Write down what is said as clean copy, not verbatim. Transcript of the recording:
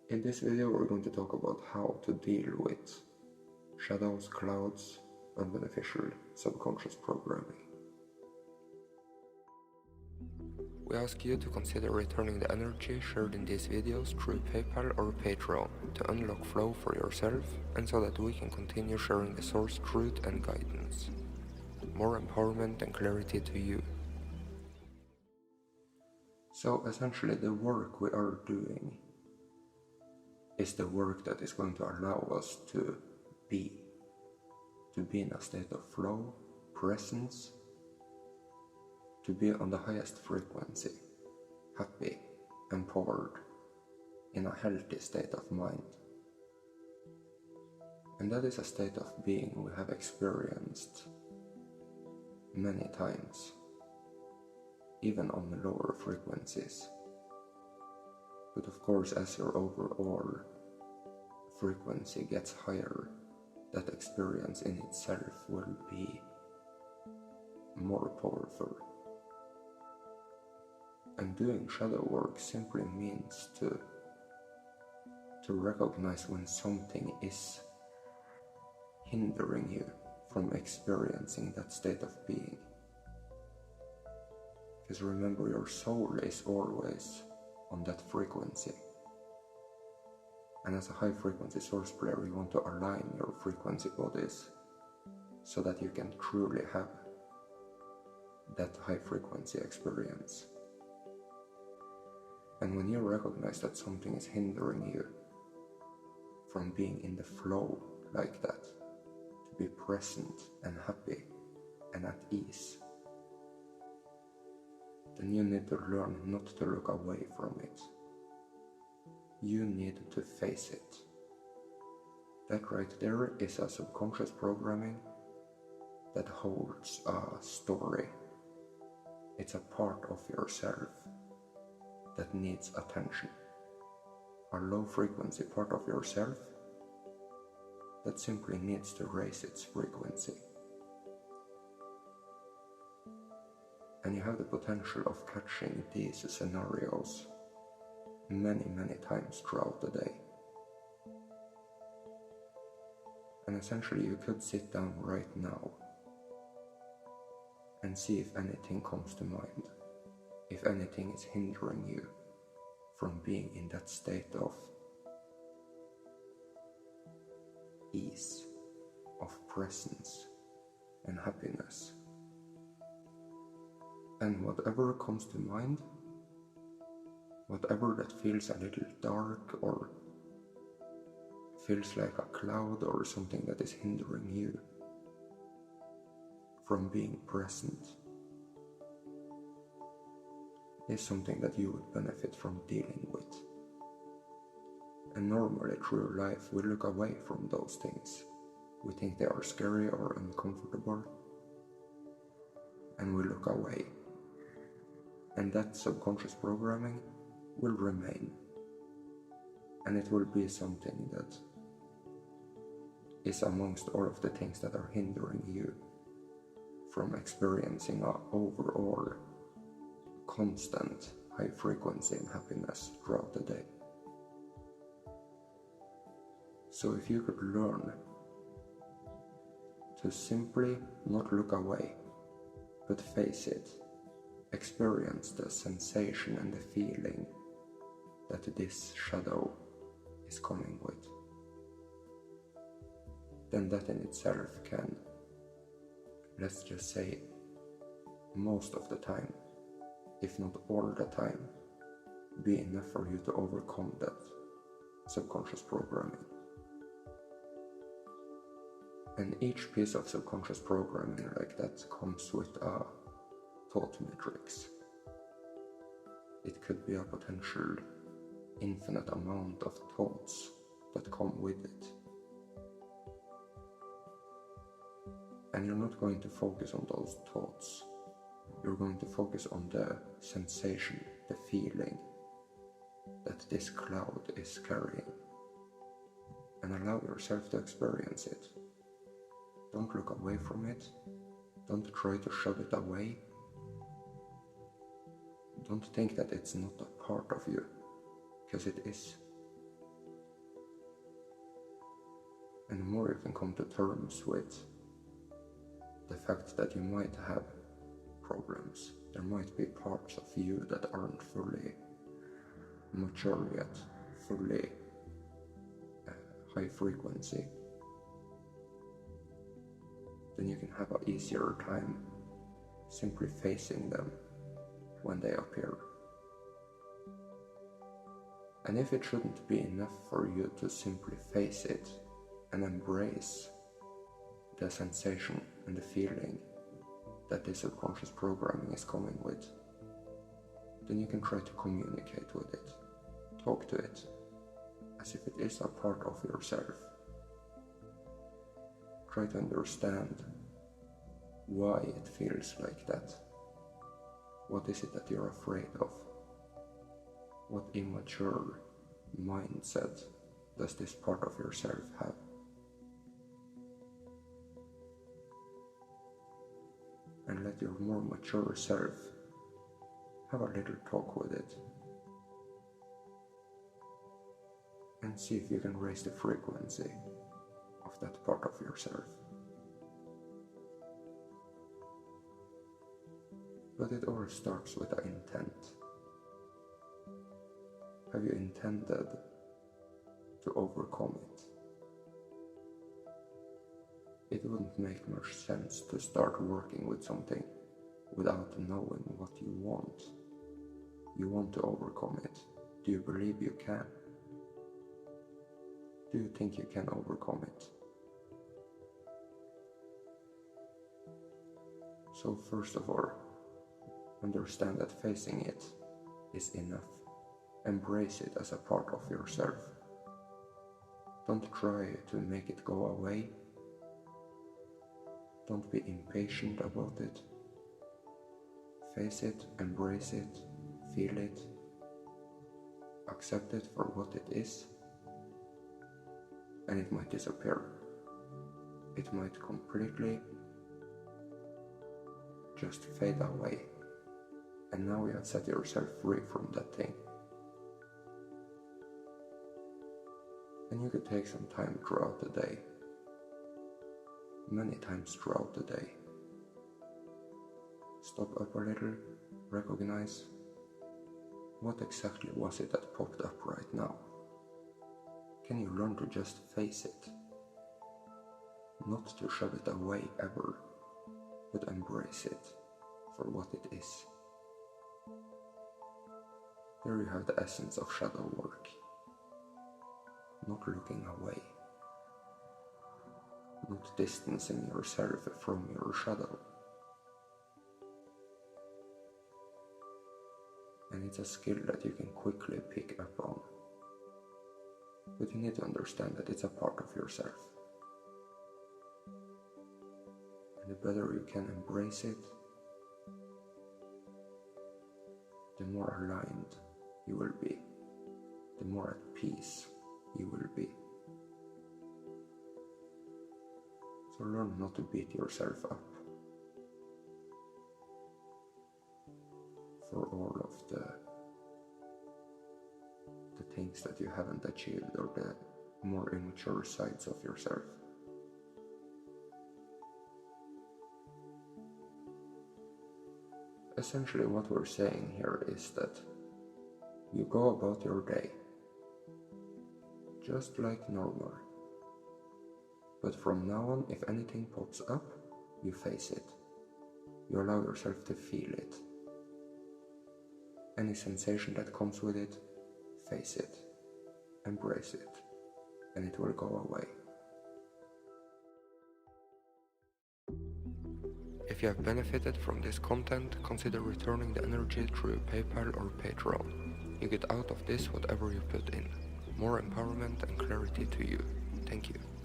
In this video we're going to talk about how to deal with shadows, clouds, and beneficial subconscious programming. We ask you to consider returning the energy shared in these videos through PayPal or Patreon to unlock flow for yourself and so that we can continue sharing the source truth and guidance. More empowerment and clarity to you. So essentially the work we are doing is the work that is going to allow us to be in a state of flow, presence, to be on the highest frequency, happy, empowered, in a healthy state of mind. And that is a state of being we have experienced many times, even on the lower frequencies. But of course, as your overall frequency gets higher, that experience in itself will be more powerful. And doing shadow work simply means to recognize when something is hindering you from experiencing that state of being. Because remember, your soul is always on that frequency. And as a high frequency source player, you want to align your frequency bodies so that you can truly have that high frequency experience. And when you recognize that something is hindering you from being in the flow like that, to be present and happy and at ease, then you need to learn not to look away from it. You need to face it. That right there is a subconscious programming that holds a story. It's a part of yourself that needs attention. A low frequency part of yourself that simply needs to raise its frequency. And you have the potential of catching these scenarios many times throughout the day. And essentially you could sit down right now and see if anything comes to mind, if anything is hindering you from being in that state of ease, of presence and happiness. And whatever comes to mind, whatever that feels a little dark or feels like a cloud or something that is hindering you from being present, is something that you would benefit from dealing with. And normally through life we look away from those things. We think they are scary or uncomfortable, and we look away. And that subconscious programming will remain, and it will be something that is amongst all of the things that are hindering you from experiencing an overall constant high frequency and happiness throughout the day. So if you could learn to simply not look away, but face it, experience the sensation and the feeling that this shadow is coming with, then that in itself can, let's just say, most of the time, if not all the time, be enough for you to overcome that subconscious programming. And each piece of subconscious programming like that comes with a thought matrix. It could be a potential infinite amount of thoughts that come with it. And you're not going to focus on those thoughts. You're going to focus on the sensation, the feeling that this cloud is carrying. And allow yourself to experience it. Don't look away from it. Don't try to shove it away. Don't think that it's not a part of you, because it is. And the more you can come to terms with the fact that you might have problems, there might be parts of you that aren't fully mature yet, fully high frequency, then you can have an easier time simply facing them when they appear. And if it shouldn't be enough for you to simply face it and embrace the sensation and the feeling that this subconscious programming is coming with, then you can try to communicate with it, talk to it, as if it is a part of yourself. Try to understand why it feels like that. What is it that you're afraid of? What immature mindset does this part of yourself have? And let your more mature self have a little talk with it and see if you can raise the frequency of that part of yourself. But it all starts with an intent. Have you intended to overcome it? It wouldn't make much sense to start working with something without knowing what you want. You want to overcome it. Do you believe you can? Do you think you can overcome it? So first of all, understand that facing it is enough. Embrace it as a part of yourself. Don't try to make it go away. Don't be impatient about it. Face it, embrace it, feel it, accept it for what it is, and it might disappear. It might completely just fade away, and now you have set yourself free from that thing. And you could take some time throughout the day, many times throughout the day. Stop up a little, recognize what exactly was it that popped up right now. Can you learn to just face it? Not to shove it away ever, but embrace it for what it is. There you have the essence of shadow work. Not looking away, not distancing yourself from your shadow. And it's a skill that you can quickly pick up on. But you need to understand that it's a part of yourself. And the better you can embrace it, the more aligned you will be, the more at peace you will be. So learn not to beat yourself up for all of the things that you haven't achieved or the more immature sides of yourself. Essentially what we're saying here is that you go about your day just like normal. But from now on, if anything pops up, you face it. You allow yourself to feel it. Any sensation that comes with it, face it, embrace it, and it will go away. If you have benefited from this content, consider returning the energy through PayPal or Patreon. You get out of this whatever you put in. More empowerment and clarity to you. Thank you.